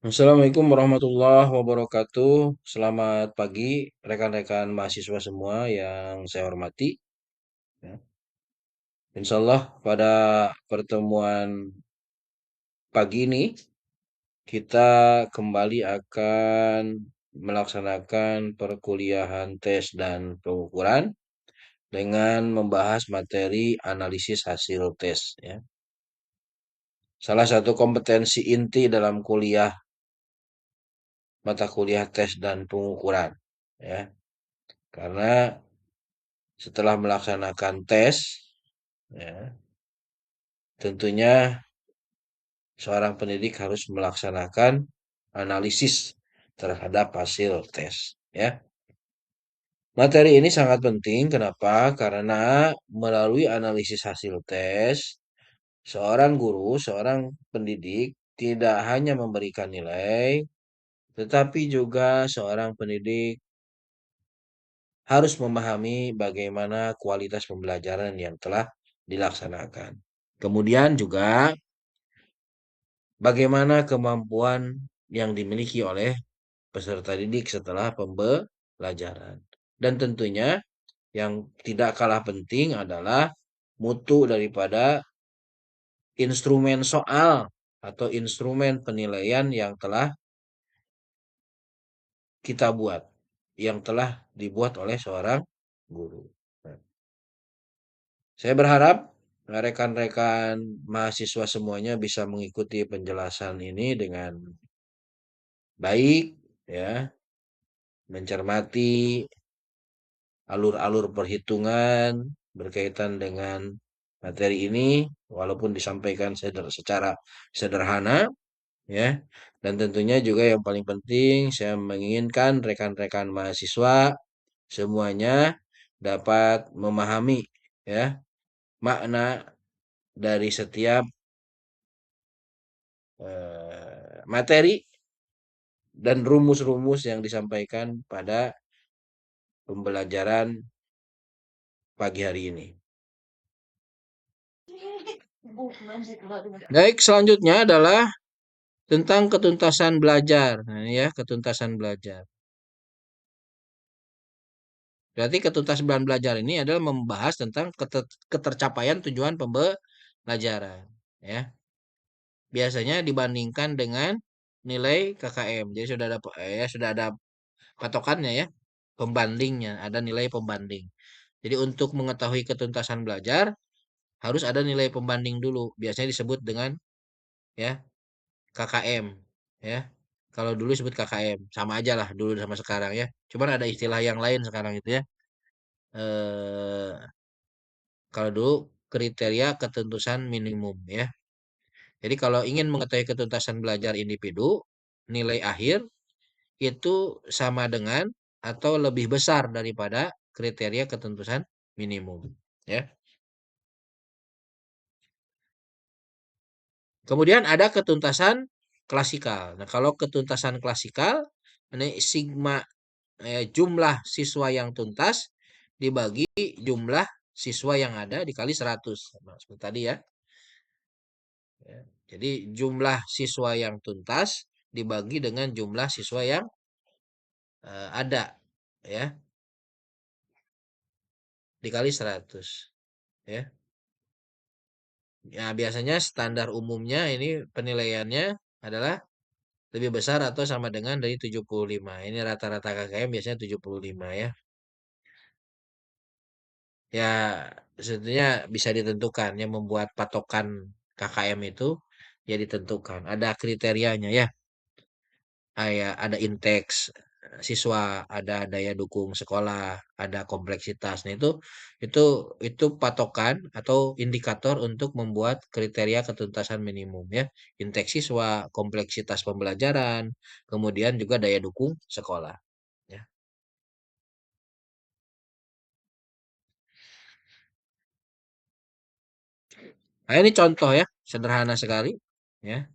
Assalamualaikum warahmatullahi wabarakatuh. Selamat pagi rekan-rekan mahasiswa semua yang saya hormati. Ya. Insya Allah pada pertemuan pagi ini kita kembali akan melaksanakan perkuliahan tes dan pengukuran dengan membahas materi analisis hasil tes. Ya. Salah satu kompetensi inti dalam mata kuliah tes dan pengukuran. Ya. Karena setelah melaksanakan tes, ya, tentunya seorang pendidik harus melaksanakan analisis terhadap hasil tes. Ya, materi ini sangat penting. Kenapa? Karena melalui analisis hasil tes, seorang guru, seorang pendidik tidak hanya memberikan nilai, tetapi juga seorang pendidik harus memahami bagaimana kualitas pembelajaran yang telah dilaksanakan. Kemudian juga bagaimana kemampuan yang dimiliki oleh peserta didik setelah pembelajaran. Dan tentunya yang tidak kalah penting adalah mutu daripada instrumen soal atau instrumen penilaian yang telah kita buat, yang telah dibuat oleh seorang guru. Nah, saya berharap rekan-rekan mahasiswa semuanya bisa mengikuti penjelasan ini dengan baik, ya, mencermati alur-alur perhitungan berkaitan dengan materi ini, walaupun disampaikan secara sederhana, ya. Dan tentunya juga yang paling penting, saya menginginkan rekan-rekan mahasiswa semuanya dapat memahami, ya, makna dari setiap materi dan rumus-rumus yang disampaikan pada pembelajaran pagi hari ini. Baik, selanjutnya adalah tentang ketuntasan belajar. Nah, ini ya, ketuntasan belajar. Berarti ketuntasan belajar ini adalah membahas tentang ketercapaian tujuan pembelajaran, ya. Biasanya dibandingkan dengan nilai KKM. Jadi sudah ada patokannya, ya. Pembandingnya, ada nilai pembanding. Jadi untuk mengetahui ketuntasan belajar harus ada nilai pembanding dulu. Biasanya disebut dengan, ya, KKM, ya. Kalau dulu sebut KKM, sama aja lah dulu sama sekarang, ya. Cuman ada istilah yang lain sekarang itu, ya. Eh, kalau dulu kriteria ketuntasan minimum, ya. Jadi kalau ingin mengetahui ketuntasan belajar individu, nilai akhir itu sama dengan atau lebih besar daripada kriteria ketuntasan minimum, ya. Kemudian ada ketuntasan klasikal. Nah, kalau ketuntasan klasikal ini sigma jumlah siswa yang tuntas dibagi jumlah siswa yang ada dikali 100. Nah, seperti tadi, ya. Ya. Jadi jumlah siswa yang tuntas dibagi dengan jumlah siswa yang ada, ya, dikali 100, ya. Ya, biasanya standar umumnya ini penilaiannya adalah lebih besar atau sama dengan dari 75. Ini rata-rata KKM biasanya 75, ya. Ya, sebetulnya bisa ditentukan yang membuat patokan KKM itu ya ditentukan. Ada kriterianya, ya. Ada indeks siswa, ada daya dukung sekolah, ada kompleksitas. Nah, itu itu patokan atau indikator untuk membuat kriteria ketuntasan minimum, ya. Indeks siswa, kompleksitas pembelajaran, kemudian juga daya dukung sekolah, ya. Nah, ini contoh, ya, sederhana sekali, ya.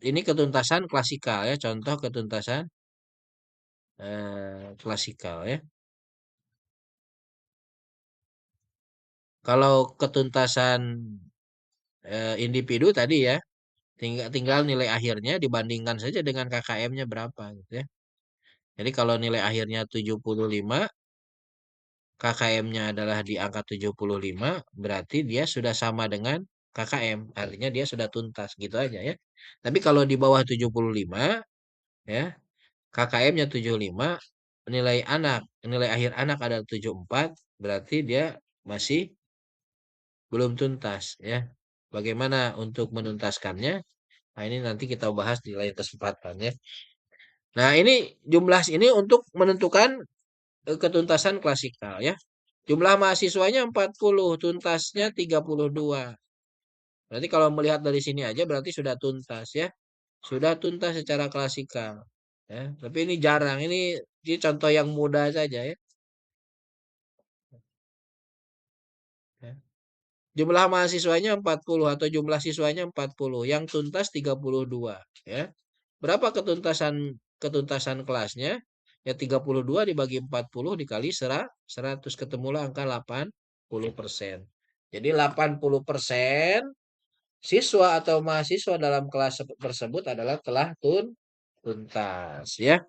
Ini ketuntasan klasikal, ya, contoh ketuntasan klasikal, ya. Kalau ketuntasan individu tadi, ya, Tinggal nilai akhirnya dibandingkan saja dengan KKM-nya berapa gitu ya. Jadi kalau nilai akhirnya 75, KKM-nya adalah di angka 75, berarti dia sudah sama dengan KKM. Artinya dia sudah tuntas gitu aja ya. Tapi kalau di bawah 75 ya, KKM-nya 75, nilai akhir anak ada 74, berarti dia masih belum tuntas ya. Bagaimana untuk menuntaskannya? Nah, ini nanti kita bahas di lain kesempatan ya. Nah, ini jumlah ini untuk menentukan ketuntasan klasikal ya. Jumlah mahasiswanya 40, tuntasnya 32. Berarti kalau melihat dari sini aja berarti sudah tuntas ya. Sudah tuntas secara klasikal. Ya, tapi ini jarang. Ini contoh yang mudah saja ya. Ya. Jumlah mahasiswanya 40 atau jumlah siswanya 40, yang tuntas 32 ya. Berapa ketuntasan kelasnya? Ya 32 dibagi 40 dikali 100, ketemulah angka 80%. Jadi 80% siswa atau mahasiswa dalam kelas tersebut adalah telah tuntas ya.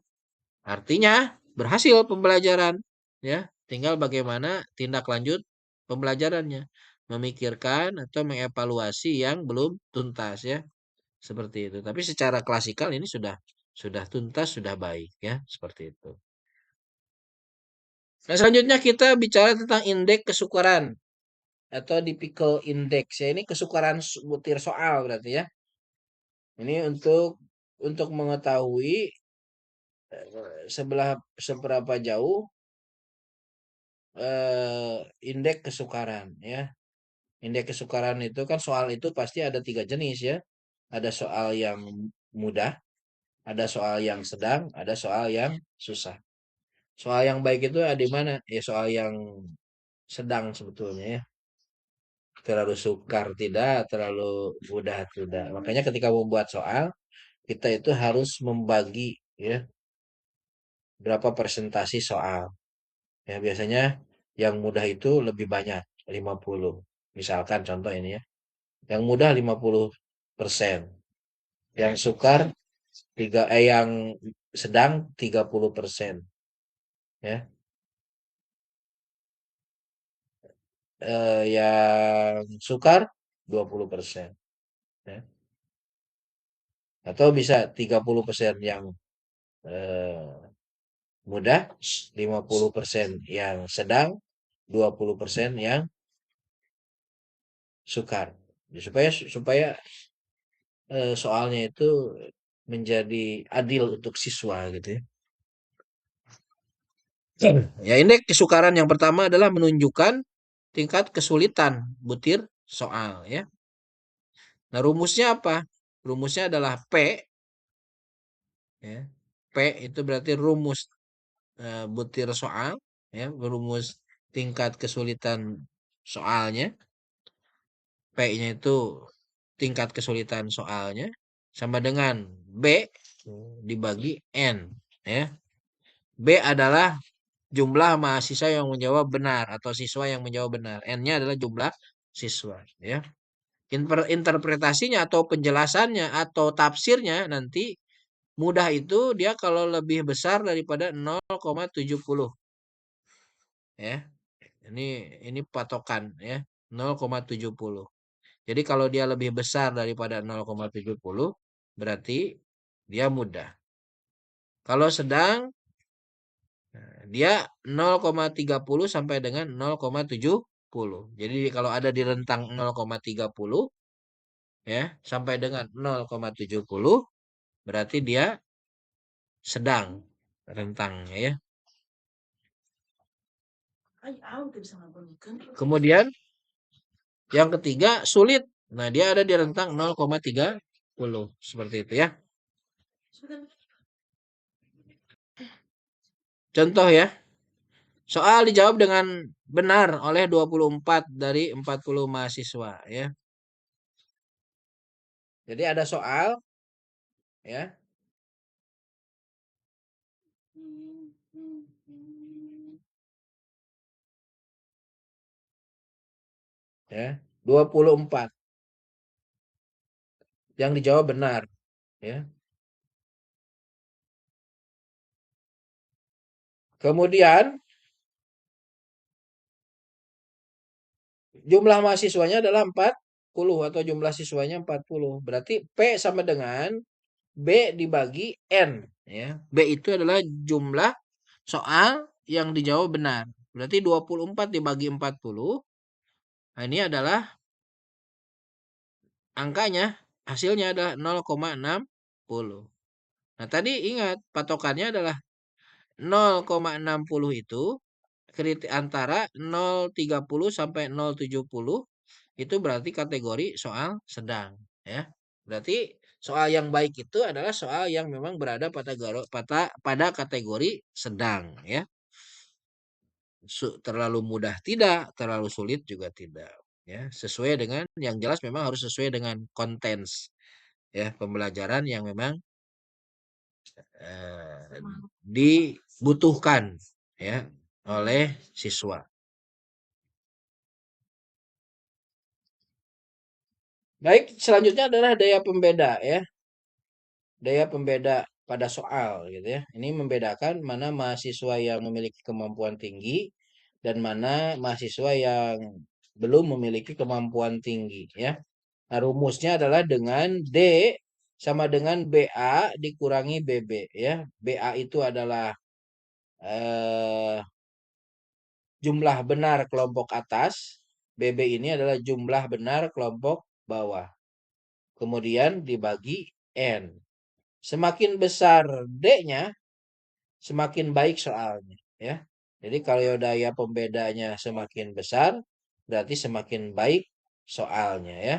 Artinya berhasil pembelajaran ya. Tinggal bagaimana tindak lanjut pembelajarannya. Memikirkan atau mengevaluasi yang belum tuntas ya. Seperti itu. Tapi secara klasikal ini sudah tuntas, sudah baik ya, seperti itu. Nah, selanjutnya kita bicara tentang indeks kesukaran atau difficult index ya. Ini kesukaran butir soal berarti ya. Ini untuk mengetahui seberapa jauh indeks kesukaran ya. Indeks kesukaran itu kan soal itu pasti ada 3 jenis ya. Ada soal yang mudah, ada soal yang sedang, ada soal yang susah. Soal yang baik itu ada di mana? Ya soal yang sedang sebetulnya ya. Terlalu sukar tidak, terlalu mudah tidak. Makanya ketika membuat soal, kita itu harus membagi ya berapa persentasi soal. Ya biasanya yang mudah itu lebih banyak, 50. Misalkan contoh ini ya. Yang mudah 50%. Yang sukar yang sedang 30% ya. Yang sukar 20% ya. Atau bisa 30% yang eh, mudah, 50% yang sedang, 20% yang sukar. Ya, supaya supaya soalnya itu menjadi adil untuk siswa gitu ya. Ya, indeks kesukaran yang pertama adalah menunjukkan tingkat kesulitan butir soal ya. Nah, rumusnya apa? Rumusnya adalah P ya. P itu berarti rumus butir soal ya, rumus tingkat kesulitan soalnya. P-nya itu tingkat kesulitan soalnya sama dengan B dibagi N ya. B adalah jumlah mahasiswa yang menjawab benar atau siswa yang menjawab benar. N-nya adalah jumlah siswa ya. Interpretasinya atau penjelasannya atau tafsirnya nanti mudah itu dia kalau lebih besar daripada 0,70 ya. Ini patokan ya, 0,70. Jadi kalau dia lebih besar daripada 0,70 berarti dia mudah. Kalau sedang dia 0,30 sampai dengan 0,70. Jadi kalau ada di rentang 0,30 ya sampai dengan 0,70 berarti dia sedang rentangnya ya. Kemudian yang ketiga sulit. Nah, dia ada di rentang 0,30 seperti itu ya. Contoh ya. Soal dijawab dengan benar oleh 24 dari 40 mahasiswa ya. Jadi ada soal ya. Ya, 24. yang dijawab benar, ya. Kemudian jumlah mahasiswanya adalah 40 atau jumlah siswanya 40. Berarti P sama dengan B dibagi N, ya. B itu adalah jumlah soal yang dijawab benar. Berarti 24 dibagi 40. Nah, ini adalah angkanya, hasilnya adalah 0,60. Nah, tadi ingat patokannya adalah 0,60 itu antara 0,30 sampai 0,70 itu berarti kategori soal sedang, ya. Berarti soal yang baik itu adalah soal yang memang berada pada kategori sedang, ya. Terlalu mudah tidak, terlalu sulit juga tidak, ya. Sesuai dengan yang jelas memang harus sesuai dengan kontens, ya, pembelajaran yang memang dibutuhkan, ya, oleh siswa. Baik, selanjutnya adalah daya pembeda, ya. Daya pembeda pada soal gitu, ya. Ini membedakan mana mahasiswa yang memiliki kemampuan tinggi dan mana mahasiswa yang belum memiliki kemampuan tinggi, ya. Nah, rumusnya adalah dengan D sama dengan BA dikurangi BB, ya. BA itu adalah eh, jumlah benar kelompok atas, BB ini adalah jumlah benar kelompok bawah. Kemudian dibagi N. Semakin besar D-nya, semakin baik soalnya, ya. Jadi kalau daya pembedanya semakin besar, berarti semakin baik soalnya, ya.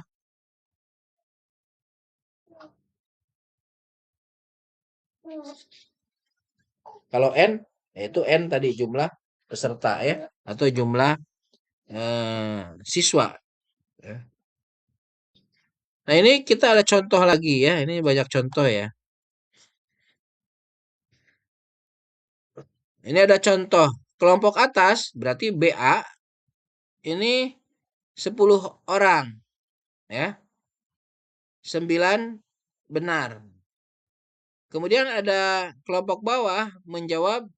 Kalau N, yaitu N tadi jumlah peserta, ya, atau jumlah siswa, ya. Nah, ini kita ada contoh lagi, ya. Ini banyak contoh, ya. Ini ada contoh. Kelompok atas berarti BA ini 10 orang, ya. 9 benar. Kemudian ada kelompok bawah menjawab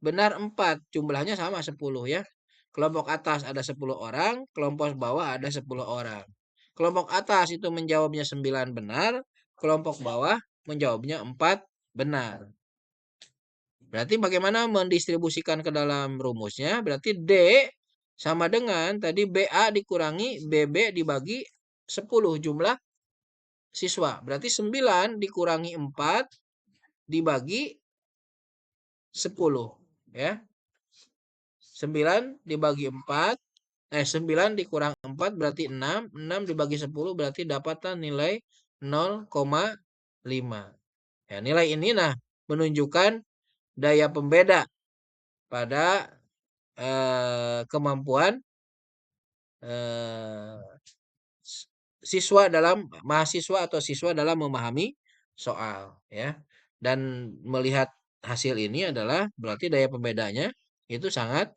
benar 4. Jumlahnya sama 10, ya. Kelompok atas ada 10 orang, kelompok bawah ada 10 orang. Kelompok atas itu menjawabnya 9 benar, kelompok bawah menjawabnya 4 benar. Berarti bagaimana mendistribusikan ke dalam rumusnya? Berarti D sama dengan tadi BA dikurangi BB dibagi 10 jumlah siswa. Berarti 9 dikurangi 4 dibagi 10, ya. 9 dibagi 4, 9 dikurang 4 berarti 6, 6 dibagi 10 berarti dapatlah nilai 0,5. Ya, nilai ini menunjukkan daya pembeda pada kemampuan eh, mahasiswa atau siswa dalam memahami soal, ya. Dan melihat hasil ini adalah berarti daya pembedanya itu sangat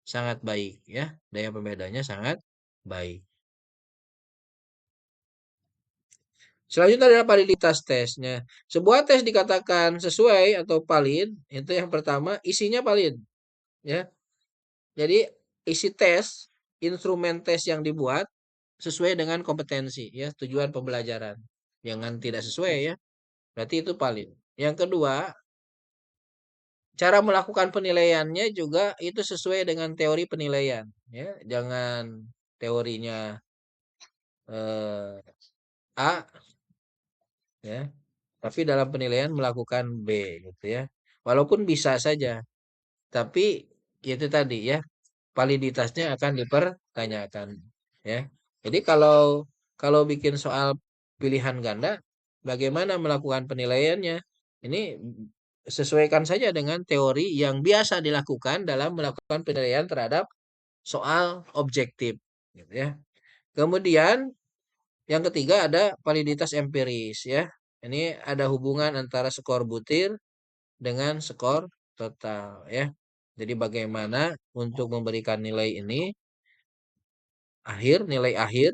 sangat baik, ya. Daya pembedanya sangat baik. Selanjutnya adalah validitas tesnya. Sebuah tes dikatakan sesuai atau valid, itu yang pertama isinya valid, ya. Jadi isi tes, instrumen tes yang dibuat sesuai dengan kompetensi, ya, tujuan pembelajaran. Jangan tidak sesuai, ya. Berarti itu valid. Yang kedua, cara melakukan penilaiannya juga itu sesuai dengan teori penilaian, ya. Jangan teorinya A, ya, tapi dalam penilaian melakukan B gitu, ya. Walaupun bisa saja, tapi itu tadi, ya, validitasnya akan dipertanyakan, ya. Jadi kalau bikin soal pilihan ganda, bagaimana melakukan penilaiannya? Ini sesuaikan saja dengan teori yang biasa dilakukan dalam melakukan penilaian terhadap soal objektif, gitu, ya. Kemudian yang ketiga ada validitas empiris, ya. Ini ada hubungan antara skor butir dengan skor total, ya. Jadi bagaimana untuk memberikan nilai ini nilai akhir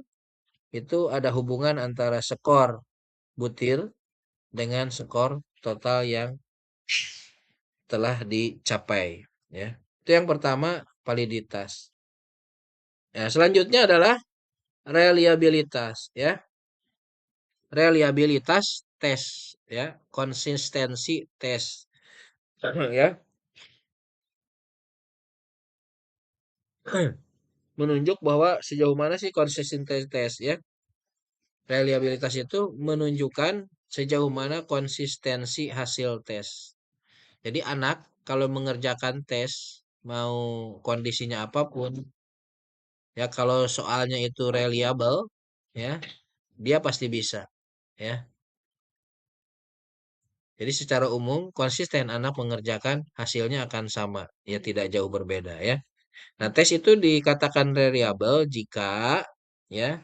itu ada hubungan antara skor butir dengan skor total yang telah dicapai, ya. Itu yang pertama, validitas. Ya, selanjutnya adalah reliabilitas, ya. Reliabilitas tes, ya. Konsistensi tes, ya. Menunjuk bahwa sejauh mana sih konsistensi tes, ya. Reliabilitas itu menunjukkan sejauh mana konsistensi hasil tes. Jadi anak kalau mengerjakan tes, mau kondisinya apapun, ya kalau soalnya itu reliable, ya, dia pasti bisa, ya. Jadi secara umum konsisten anak mengerjakan hasilnya akan sama, ya tidak jauh berbeda, ya. Nah, tes itu dikatakan reliable jika, ya,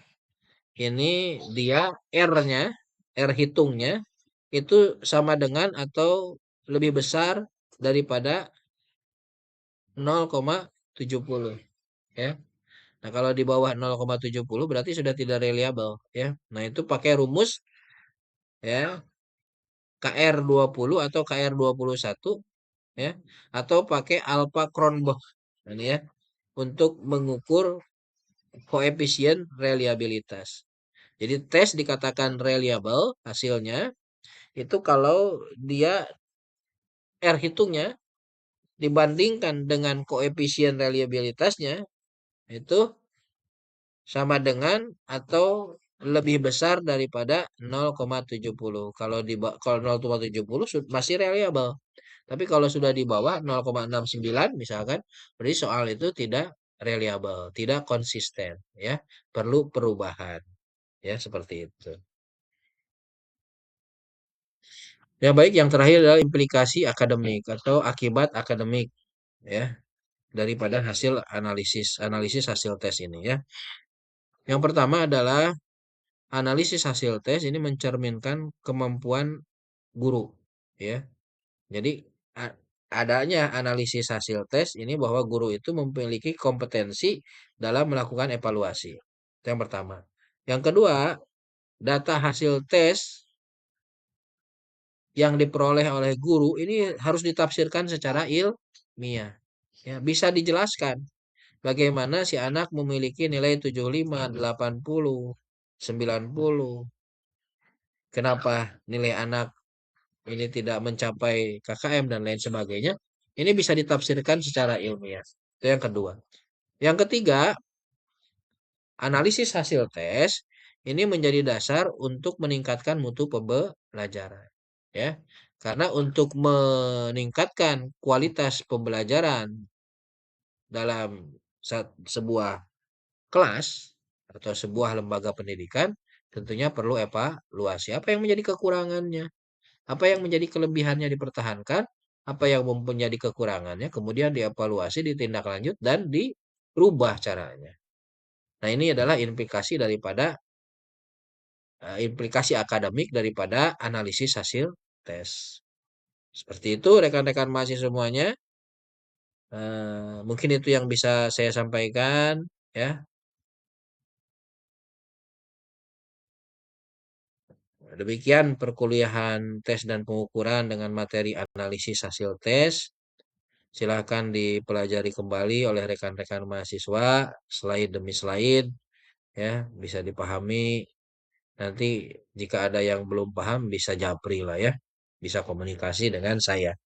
ini dia R-nya, R hitungnya itu sama dengan atau lebih besar daripada 0,70, ya. Nah, kalau di bawah 0,70 berarti sudah tidak reliable, ya. Nah, itu pakai rumus, ya, KR20 atau KR21, ya, atau pakai alpha Kronberg. Nah, ini, ya, untuk mengukur koefisien reliabilitas. Jadi tes dikatakan reliable hasilnya itu kalau dia R hitungnya dibandingkan dengan koefisien reliabilitasnya itu sama dengan atau lebih besar daripada 0,70. Kalau 0,70 masih reliable. Tapi kalau sudah di bawah 0,69 misalkan, berarti soal itu tidak reliable, tidak konsisten, ya. Perlu perubahan, ya, seperti itu. Yang baik yang terakhir adalah implikasi akademik atau akibat akademik, ya, daripada hasil analisis hasil tes ini, ya. Yang pertama adalah analisis hasil tes ini mencerminkan kemampuan guru, ya. Jadi adanya analisis hasil tes ini bahwa guru itu memiliki kompetensi dalam melakukan evaluasi. Itu yang pertama. Yang kedua, data hasil tes yang diperoleh oleh guru ini harus ditafsirkan secara ilmiah. Ya, bisa dijelaskan bagaimana si anak memiliki nilai 75, 80, 90. Kenapa nilai anak ini tidak mencapai KKM dan lain sebagainya. Ini bisa ditafsirkan secara ilmiah. Itu yang kedua. Yang ketiga, analisis hasil tes ini menjadi dasar untuk meningkatkan mutu pembelajaran, ya. Karena untuk meningkatkan kualitas pembelajaran dalam sebuah kelas atau sebuah lembaga pendidikan tentunya perlu evaluasi. Apa yang menjadi kekurangannya? Apa yang menjadi kelebihannya dipertahankan, apa yang menjadi kekurangannya kemudian dievaluasi, ditindaklanjut dan dirubah caranya. Nah, ini adalah implikasi akademik daripada analisis hasil tes. Seperti itu rekan-rekan mahasiswa semuanya. Mungkin itu yang bisa saya sampaikan, ya. Demikian perkuliahan tes dan pengukuran dengan materi analisis hasil tes. Silahkan dipelajari kembali oleh rekan-rekan mahasiswa slide demi slide, ya, bisa dipahami. Nanti jika ada yang belum paham bisa japri lah, ya, bisa komunikasi dengan saya.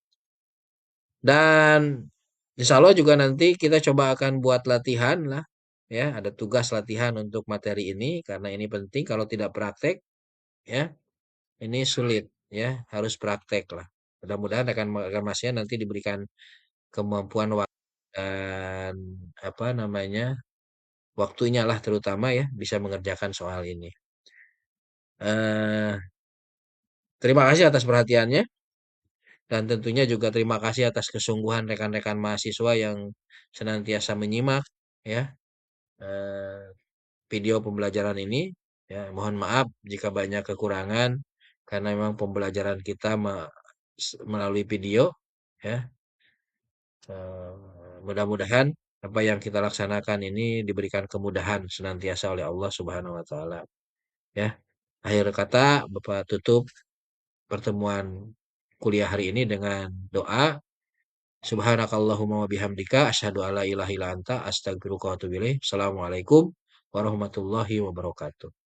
Dan insya Allah juga nanti kita coba akan buat latihan lah, ya, ada tugas latihan untuk materi ini karena ini penting. Kalau tidak praktek, ya, ini sulit, ya, harus praktek lah. Mudah-mudahan rekan-rekan mahasiswa nanti diberikan kemampuan waktu dan apa namanya waktunya lah terutama, ya, bisa mengerjakan soal ini. Eh, Terima kasih atas perhatiannya dan tentunya juga terima kasih atas kesungguhan rekan-rekan mahasiswa yang senantiasa menyimak, ya, eh, video pembelajaran ini. Ya, mohon maaf jika banyak kekurangan karena memang pembelajaran kita melalui video, ya. Eh, Mudah-mudahan apa yang kita laksanakan ini diberikan kemudahan senantiasa oleh Allah Subhanahu wa taala. ya. Akhir kata Bapak tutup pertemuan kuliah hari ini dengan doa. Subhanakallahumma wa bihamdika asyhadu alla ilaha illa anta astaghfiruka wa atubu ilaik. Assalamualaikum warahmatullahi wabarakatuh.